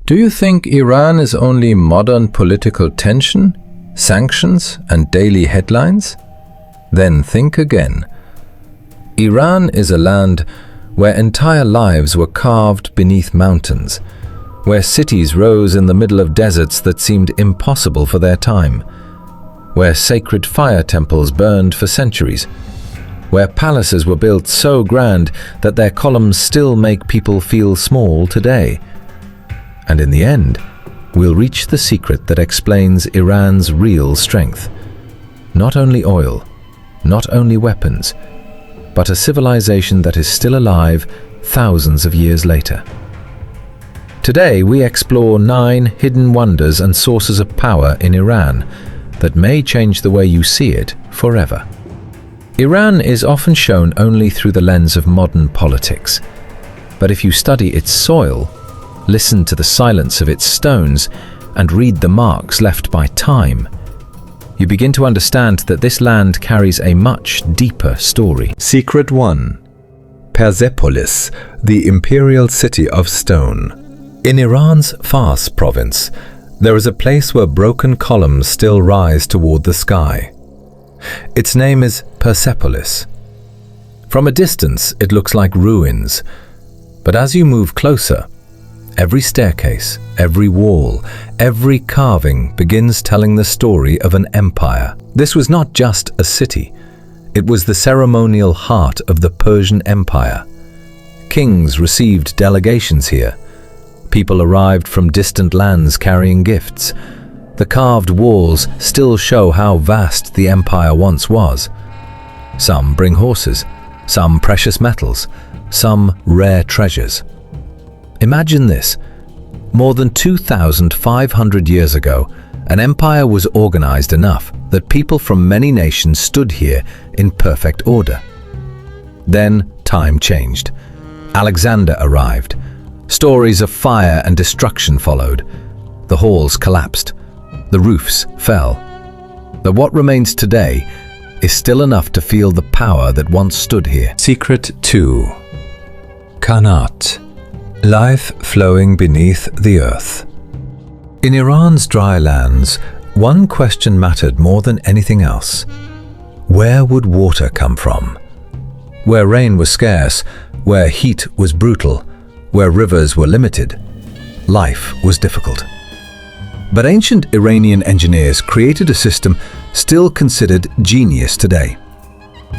Do you think Iran is only modern political tension, sanctions, and daily headlines? Then think again. Iran is a land where entire lives were carved beneath mountains, where cities rose in the middle of deserts that seemed impossible for their time, where sacred fire temples burned for centuries, where palaces were built so grand that their columns still make people feel small today. And in the end, we'll reach the secret that explains Iran's real strength. Not only oil, not only weapons, but a civilization that is still alive thousands of years later. Today, we explore 9 hidden wonders and sources of power in Iran that may change the way you see it forever. Iran is often shown only through the lens of modern politics. But if you study its soil, listen to the silence of its stones, and read the marks left by time, you begin to understand that this land carries a much deeper story. Secret 1. Persepolis, the imperial city of stone. In Iran's Fars province, there is a place where broken columns still rise toward the sky. Its name is Persepolis. From a distance, it looks like ruins, but as you move closer, every staircase, every wall, every carving begins telling the story of an empire. This was not just a city. It was the ceremonial heart of the Persian Empire. Kings received delegations here. People arrived from distant lands carrying gifts. The carved walls still show how vast the empire once was. Some bring horses, some precious metals, some rare treasures. Imagine this. More than 2,500 years ago, an empire was organized enough that people from many nations stood here in perfect order. Then time changed. Alexander arrived. Stories of fire and destruction followed. The halls collapsed. The roofs fell. But what remains today is still enough to feel the power that once stood here. Secret 2. Qanat. Life flowing beneath the earth. In Iran's dry lands, one question mattered more than anything else. Where would water come from? Where rain was scarce, where heat was brutal, where rivers were limited, life was difficult. But ancient Iranian engineers created a system still considered genius today.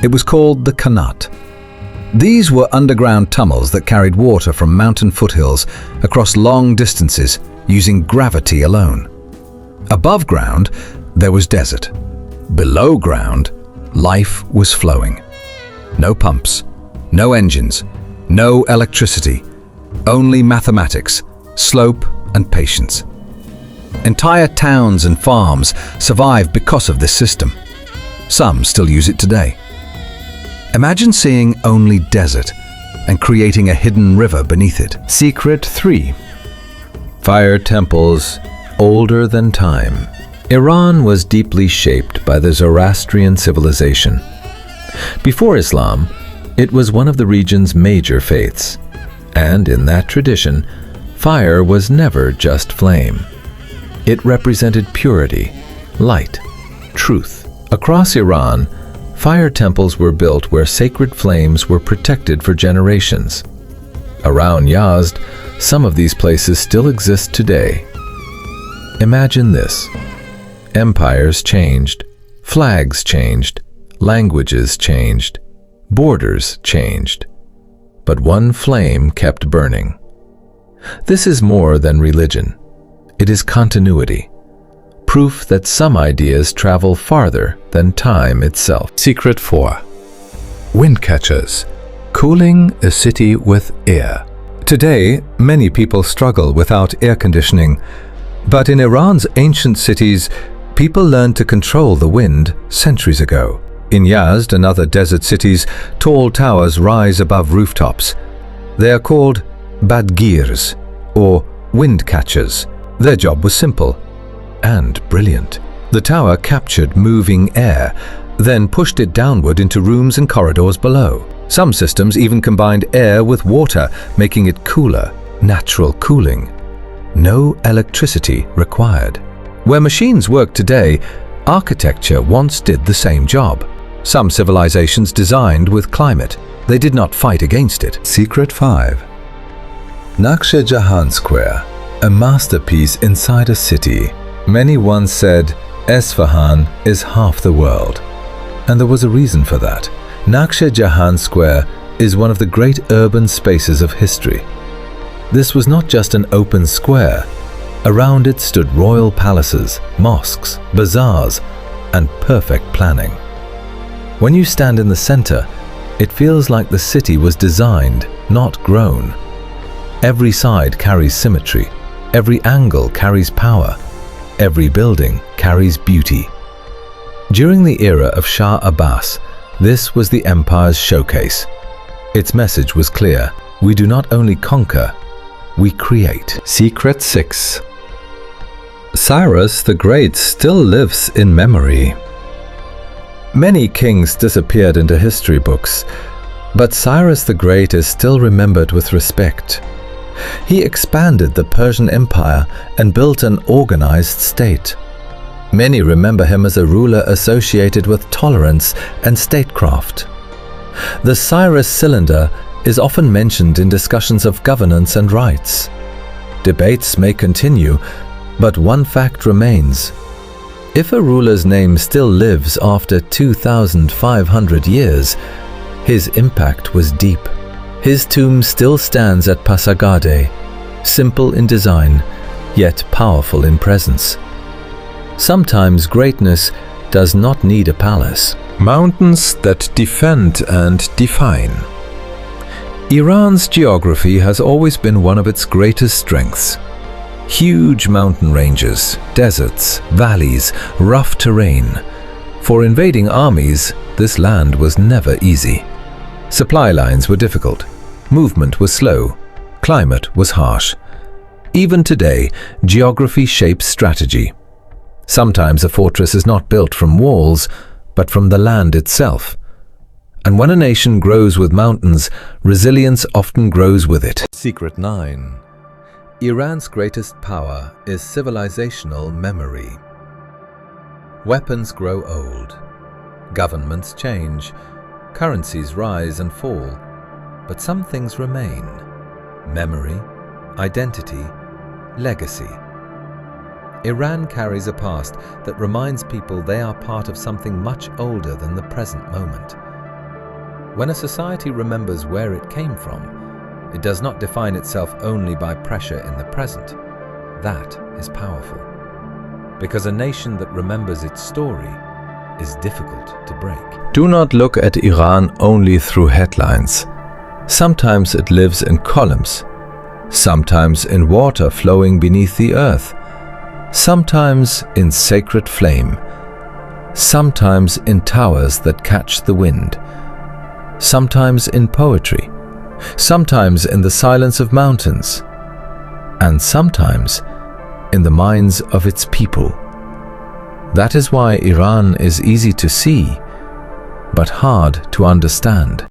It was called the Qanat. These were underground tunnels that carried water from mountain foothills across long distances using gravity alone. Above ground, there was desert. Below ground, life was flowing. No pumps, no engines, no electricity, only mathematics, slope, and patience. Entire towns and farms survived because of this system. Some still use it today. Imagine seeing only desert and creating a hidden river beneath it. Secret 3. Fire temples older than time. Iran was deeply shaped by the Zoroastrian civilization. Before Islam, it was one of the region's major faiths. And in that tradition, fire was never just flame. It represented purity, light, truth. Across Iran, fire temples were built where sacred flames were protected for generations. Around Yazd, some of these places still exist today. Imagine this. Empires changed, flags changed, languages changed, borders changed. But one flame kept burning. This is more than religion. It is continuity. Proof that some ideas travel farther than time itself. Secret 4. Wind catchers. Cooling a city with air. Today, many people struggle without air conditioning, but in Iran's ancient cities, people learned to control the wind centuries ago. In Yazd and other desert cities, tall towers rise above rooftops. They are called badgirs, or wind catchers. Their job was simple and brilliant. The tower captured moving air, then pushed it downward into rooms and corridors below. Some systems even combined air with water, making it cooler, natural cooling. no electricity required. Where machines work today, architecture once did the same job. Some civilizations designed with climate. They did not fight against it. Secret 5. Naqsh Jahan Square, a masterpiece inside a city. Many once said Esfahan is half the world, and there was a reason for that. Naqsh Jahan Square is one of the great urban spaces of history. This was not just an open square. Around it stood royal palaces, mosques, bazaars, and perfect planning. When you stand in the center, it feels like the city was designed, not grown. Every side carries symmetry. Every angle carries power. Every building carries beauty. During the era of Shah Abbas, this was the empire's showcase. Its message was clear: we do not only conquer, we create. Secret 6. Cyrus the Great still lives in memory. Many kings disappeared into history books, but Cyrus the Great is still remembered with respect. He expanded the Persian Empire and built an organized state. Many remember him as a ruler associated with tolerance and statecraft. The Cyrus cylinder is often mentioned in discussions of governance and rights. Debates may continue, but one fact remains. If a ruler's name still lives after 2,500 years, his impact was deep. His tomb still stands at Pasargadae, simple in design, yet powerful in presence. Sometimes greatness does not need a palace. Mountains that defend and define. Iran's geography has always been one of its greatest strengths. Huge mountain ranges, deserts, valleys, rough terrain. For invading armies, this land was never easy. Supply lines were difficult, movement was slow, climate was harsh. Even today, geography shapes strategy. Sometimes a fortress is not built from walls, but from the land itself. And when a nation grows with mountains, resilience often grows with it. Secret 9. Iran's greatest power is civilizational memory. Weapons grow old. Governments change. Currencies rise and fall. But some things remain. Memory, identity, legacy. Iran carries a past that reminds people they are part of something much older than the present moment. When a society remembers where it came from, it does not define itself only by pressure in the present. That is powerful. Because a nation that remembers its story is difficult to break. Do not look at Iran only through headlines. Sometimes it lives in columns, sometimes in water flowing beneath the earth, sometimes in sacred flame, sometimes in towers that catch the wind, sometimes in poetry, sometimes in the silence of mountains, and sometimes in the minds of its people. That is why Iran is easy to see, but hard to understand.